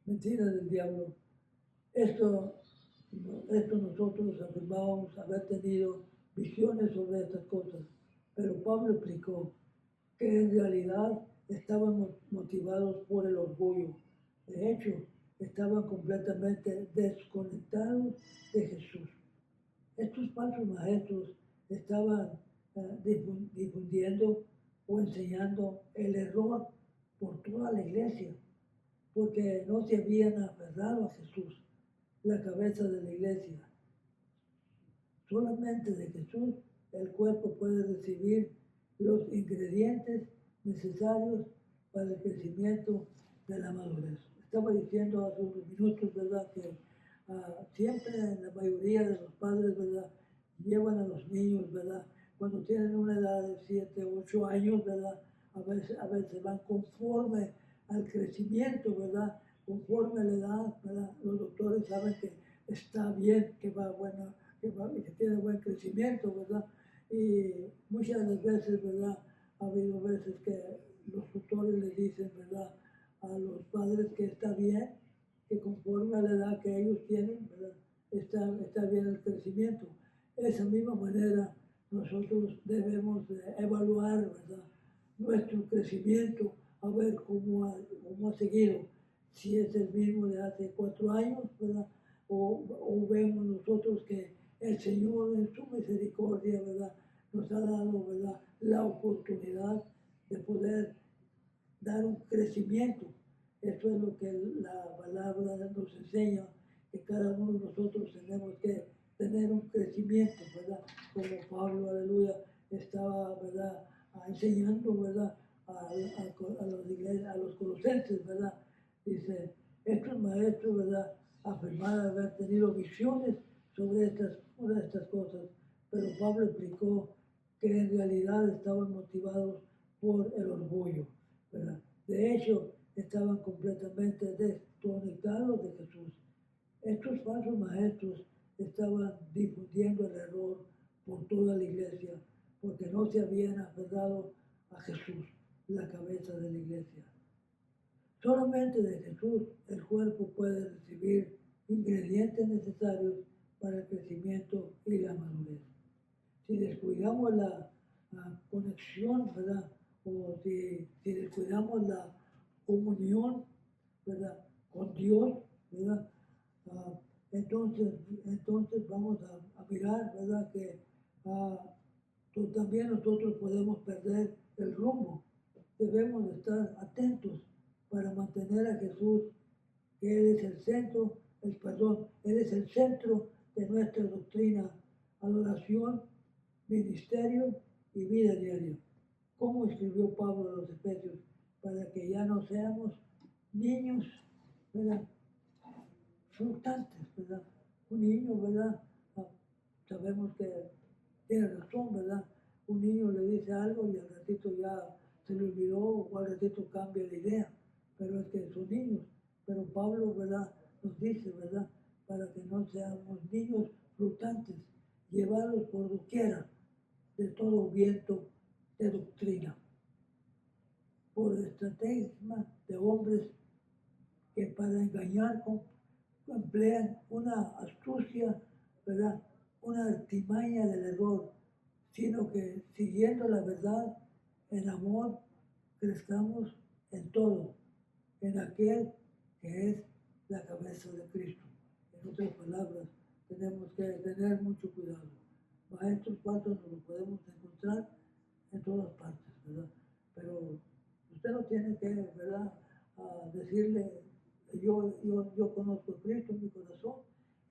Mentira del diablo. Esto nosotros afirmábamos haber tenido visiones sobre estas cosas, pero Pablo explicó que en realidad estaban motivados por el orgullo. De hecho, estaban completamente desconectados de Jesús. Estos falsos maestros estaban difundiendo o enseñando el error por toda la iglesia, porque no se habían aferrado a Jesús, la cabeza de la iglesia. Solamente de Jesús el cuerpo puede recibir los ingredientes necesarios para el crecimiento de la madurez. Estaba diciendo hace unos minutos, ¿verdad?, que siempre la mayoría de los padres, ¿verdad?, llevan a los niños, ¿verdad?, cuando tienen una edad de 7, 8 años, ¿verdad?, a veces van conforme al crecimiento, ¿verdad?, conforme a la edad, ¿verdad?, los doctores saben que está bien, que que tiene buen crecimiento, ¿verdad?, y muchas de las veces, ¿verdad?, ha habido veces que los tutores les dicen, ¿verdad?, a los padres que está bien, que conforme a la edad que ellos tienen, ¿verdad?, está bien el crecimiento. De esa misma manera, nosotros debemos evaluar, ¿verdad?, nuestro crecimiento, a ver cómo ha seguido, si es el mismo de hace 4 años, ¿verdad?, o vemos nosotros que el Señor en su misericordia, ¿verdad?, nos ha dado, ¿verdad?, la oportunidad de poder dar un crecimiento. Esto es lo que la palabra nos enseña, que cada uno de nosotros tenemos que tener un crecimiento, ¿verdad? Como Pablo, aleluya, estaba, ¿verdad?, enseñando, ¿verdad?, a los colosenses, ¿verdad? Dice, estos maestros, ¿verdad?, afirmaban haber tenido visiones sobre estas cosas, pero Pablo explicó que en realidad estaban motivados por el orgullo, ¿verdad? De hecho, estaban completamente desconectados de Jesús. Estos falsos maestros estaban difundiendo el error por toda la iglesia, porque no se habían aferrado a Jesús, la cabeza de la iglesia. Solamente de Jesús el cuerpo puede recibir ingredientes necesarios para el crecimiento y la madurez. Si descuidamos la conexión, ¿verdad?, o si descuidamos la comunión, ¿verdad?, con Dios, ¿verdad?, entonces vamos a mirar, ¿verdad?, que también nosotros podemos perder el rumbo. Debemos de estar atentos para mantener a Jesús, que Él es el centro, Él es el centro de nuestra doctrina, adoración, ministerio y vida diaria. Como escribió Pablo a los Efesios, para que ya no seamos niños, ¿verdad?, flotantes, ¿verdad? Un niño, ¿verdad? Sabemos que tiene razón, ¿verdad? Un niño le dice algo y al ratito ya se le olvidó o al ratito cambia de idea, pero es que son niños. Pero Pablo, ¿verdad?, nos dice, ¿verdad?, para que no seamos niños flotantes, llevados por doquiera de todo viento de doctrina, por estrategias de hombres que para engañar emplean una astucia, ¿verdad?, una artimaña del error, sino que siguiendo la verdad, en amor, crezcamos en todo, en aquel que es la cabeza de Cristo. En otras palabras, tenemos que tener mucho cuidado. Maestros falsos nos los podemos encontrar en todas partes, ¿verdad? Pero usted no tiene que, ¿verdad?, decirle, yo conozco a Cristo en mi corazón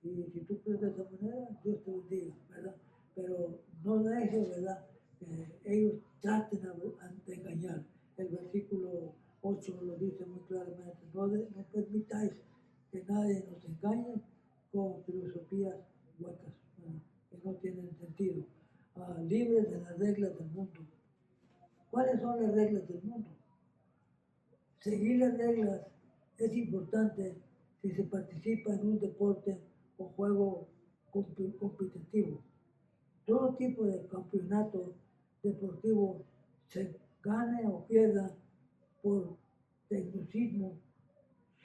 y si tú crees de esa manera, Dios te bendiga, ¿verdad? Pero no deje, ¿verdad?, que ellos traten de engañar. El versículo 8 lo dice muy claramente, no permitáis que nadie nos engañe con filosofías huecas, ¿verdad?, que no tienen sentido. Libres de las reglas del mundo. ¿Cuáles son las reglas del mundo? Seguir las reglas es importante si se participa en un deporte o juego competitivo. Todo tipo de campeonato deportivo se gane o pierda por tecnicismo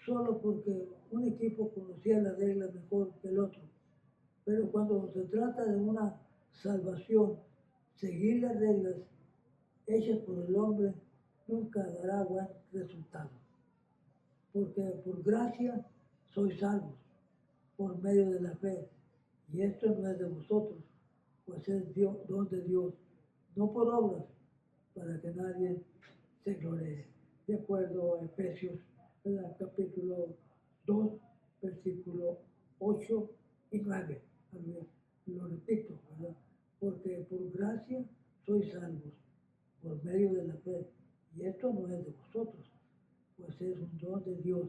solo porque un equipo conocía las reglas mejor que el otro. Pero cuando se trata de una salvación, seguir las reglas hechas por el hombre nunca dará buen resultado. Porque por gracia sois salvos, por medio de la fe. Y esto no es de vosotros, pues es don de Dios, no por obras, para que nadie se gloree. De acuerdo a Efesios, capítulo 2, versículo 8 y 9. Lo repito, ¿verdad? Porque por gracia sois salvos, por medio de la fe. Y esto no es de vosotros, pues es un don de Dios,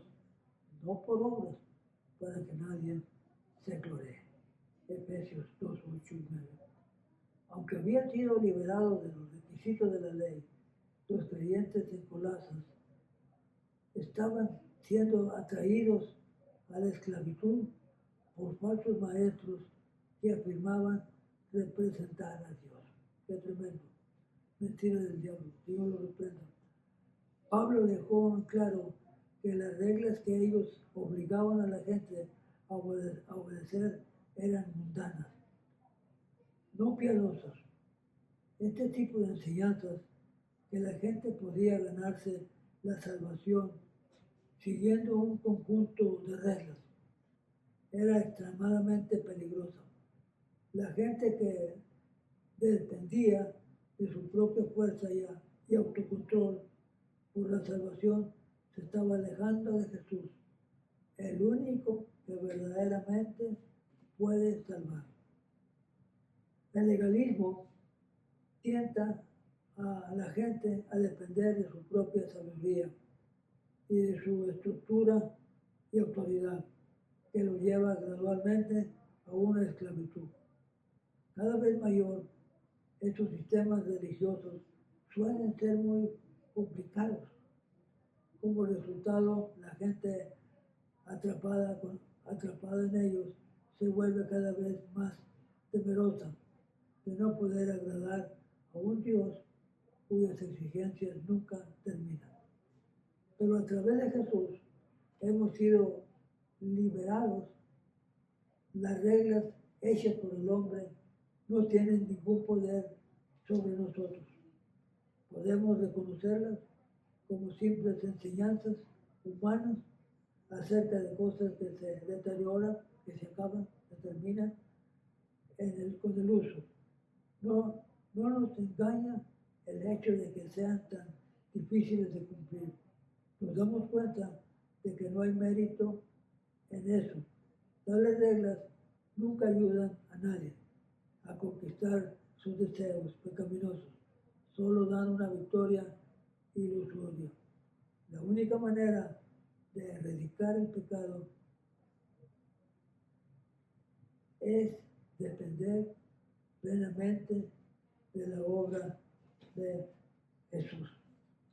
no por obras, para que nadie se gloree. Efesios 2, 8 y 9. Aunque habían sido liberados de los requisitos de la ley, los creyentes en Colosas estaban siendo atraídos a la esclavitud por falsos maestros que afirmaban representar a Dios. Qué tremendo. Mentira del diablo. Dios lo reprenda. Pablo dejó en claro que las reglas que ellos obligaban a la gente a obedecer eran mundanas, no piadosas. Este tipo de enseñanzas que la gente podía ganarse la salvación siguiendo un conjunto de reglas era extremadamente peligrosa. La gente que dependía de su propia fuerza y autocontrol por la salvación se estaba alejando de Jesús, el único que verdaderamente puede salvar. El legalismo tienta a la gente a depender de su propia sabiduría y de su estructura y autoridad, que lo lleva gradualmente a una esclavitud. Cada vez mayor, estos sistemas religiosos suelen ser muy complicados. Como resultado, la gente atrapada en ellos se vuelve cada vez más temerosa de no poder agradar a un Dios cuyas exigencias nunca terminan. Pero a través de Jesús hemos sido liberados. Las reglas hechas por el hombre no tienen ningún poder sobre nosotros. Podemos reconocerlas como simples enseñanzas humanas acerca de cosas que se deterioran, que se acaban, se terminan con el uso. No nos engaña el hecho de que sean tan difíciles de cumplir. Nos damos cuenta de que no hay mérito en eso. Tales reglas nunca ayudan a nadie a conquistar sus deseos pecaminosos. Solo dan una victoria ilusoria. La única manera de erradicar el pecado es depender plenamente de la obra de Jesús.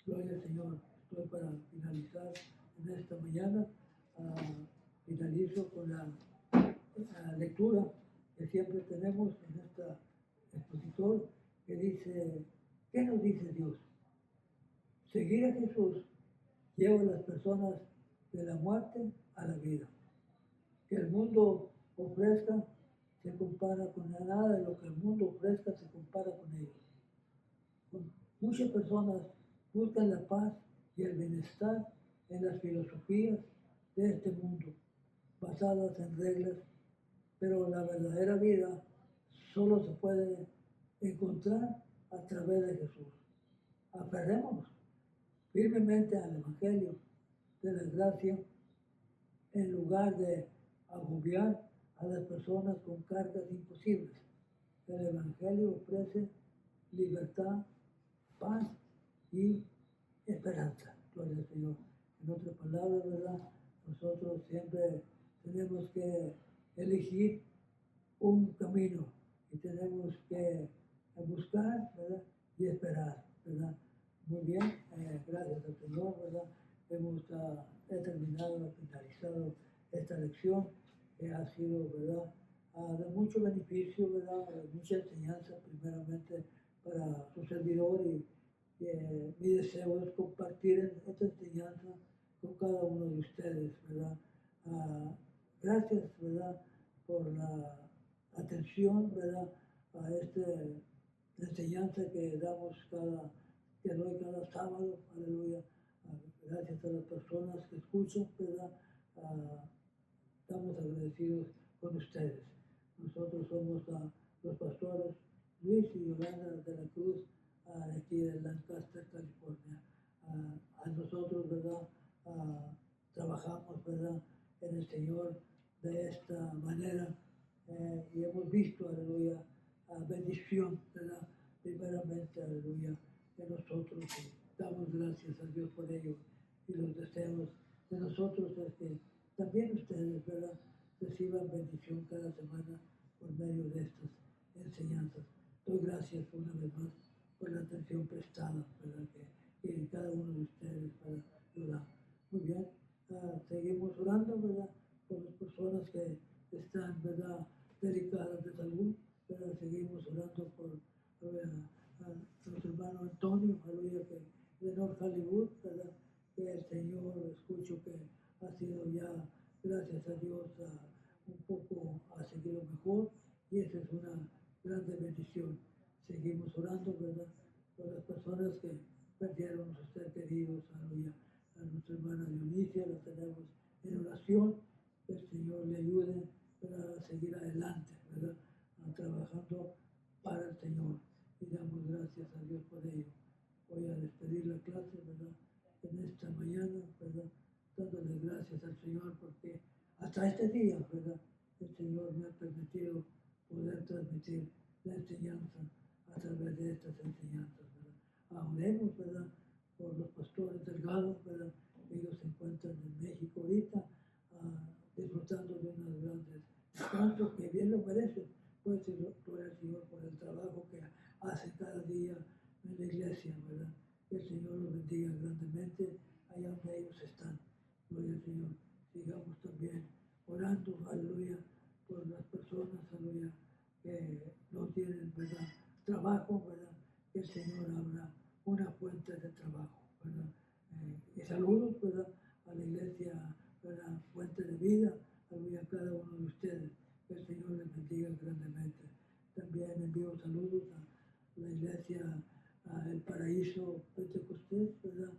Gloria al Señor. Estoy para finalizar en esta mañana. Finalizo con la lectura que siempre tenemos en esta expositor, que dice, ¿qué nos dice Dios? Seguir a Jesús lleva a las personas de la muerte a la vida. Que el mundo ofrezca se compara con nada de lo que el mundo ofrezca se compara con ellos. Muchas personas buscan la paz y el bienestar en las filosofías de este mundo, basadas en reglas, pero la verdadera vida solo se puede encontrar a través de Jesús. Aferrémonos firmemente al Evangelio de la gracia en lugar de agobiar a las personas con cargas imposibles. El Evangelio ofrece libertad, paz y esperanza. Gloria al Señor. En otras palabras, ¿verdad? Nosotros siempre tenemos que elegir un camino y tenemos que buscar, ¿verdad? Y esperar, ¿verdad? Muy bien, gracias al Señor, ¿verdad? Hemos terminado, finalizado esta lección que ha sido, ¿verdad? De mucho beneficio, ¿verdad? De mucha enseñanza, primeramente para su servidor y mi deseo es compartir esta enseñanza con cada uno de ustedes, ¿verdad? Gracias, ¿verdad? Por la atención, ¿verdad? A esta enseñanza que doy cada sábado, aleluya. Gracias a las personas que escuchan, ¿verdad? Estamos agradecidos con ustedes. Nosotros somos los pastores Luis y Yolanda de la Cruz, de aquí de Lancaster, California. A nosotros, ¿verdad? Trabajamos, ¿verdad? En el Señor de esta manera y hemos visto, aleluya, bendición, ¿verdad? Primeramente, aleluya, de nosotros Damos gracias a Dios por ello y los deseos de nosotros es que también ustedes, ¿verdad?, reciban bendición cada semana por medio de estas enseñanzas. Doy gracias una vez más por la atención prestada, ¿verdad?, que cada uno de ustedes lo da. Muy bien, seguimos orando, ¿verdad?, por las personas que están, ¿verdad?, delicadas de salud, ¿verdad? Seguimos orando por a nuestro hermano Antonio, aleluya, que de North Hollywood, ¿verdad?, que el Señor, escucho que ha sido ya, gracias a Dios, un poco ha seguido mejor, y esa es una grande bendición. Seguimos orando, ¿verdad?, por las personas que perdieron a sus seres queridos, aleluya. A nuestra hermana Dionisia la tenemos en oración, que el Señor le ayude para seguir adelante, ¿verdad?, trabajando para el Señor. Y damos gracias a Dios por ello. Voy a despedir la clase, ¿verdad?, en esta mañana, ¿verdad?, dándole gracias al Señor porque hasta este día, ¿verdad?, el Señor me ha permitido poder transmitir la enseñanza a través de estas enseñanzas, ¿verdad? Oremos, ¿verdad?, por los pastores delgados, ¿verdad? Ellos se encuentran en México ahorita, disfrutando de unas grandes descansos que bien lo merecen. Pues gloria al Señor por el trabajo que hacen cada día en la iglesia, ¿verdad? Que el Señor los bendiga grandemente allá donde ellos están. Gloria al Señor. Sigamos también orando, aleluya, por las personas, aleluya, que no tienen, ¿verdad?, trabajo, ¿verdad? Que el Señor abra una fuente de trabajo, ¿verdad? Y saludos, ¿verdad?, a la iglesia, ¿verdad?, Fuente de Vida, aleluya, a cada uno de ustedes. Que el Señor les bendiga grandemente. También envío saludos a la iglesia El Paraíso Pentecostés, ¿verdad?,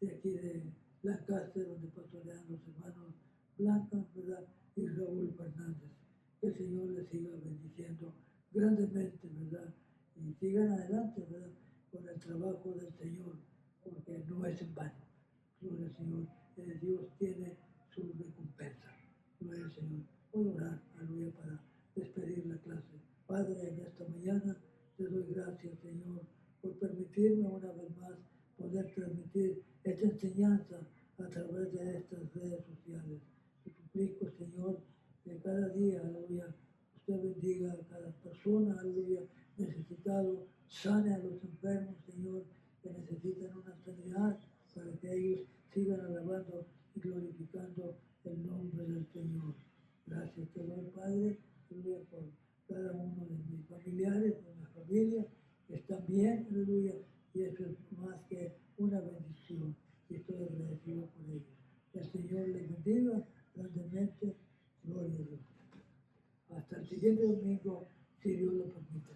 de aquí de Lancaster, donde pastorean los hermanos Blanca, ¿verdad?, y Raúl Fernández. Que el Señor les siga bendiciendo grandemente, ¿verdad? Y sigan adelante, ¿verdad?, con el trabajo del Señor, porque no es en vano. Gloria al Señor. Dios tiene su recompensa. Gloria al Señor. Voy a orar, aleluya, para despedir la clase. Padre, en esta mañana te doy gracias, Señor, por permitirme una vez más poder transmitir esta enseñanza a través de estas redes sociales. Te suplico, Señor, que cada día, aleluya, usted bendiga a cada persona, aleluya, necesitado, sane a los enfermos, Señor, que necesitan una sanidad para que ellos sigan alabando y glorificando el nombre del Señor. Gracias te doy, Padre, aleluya, por cada uno de mis familiares, de mi familia, que están bien, aleluya, y eso es más que una bendición, y estoy agradecido por ellos. Que el Señor les bendiga grandemente, gloria a Dios. Hasta el siguiente domingo, si Dios lo permite.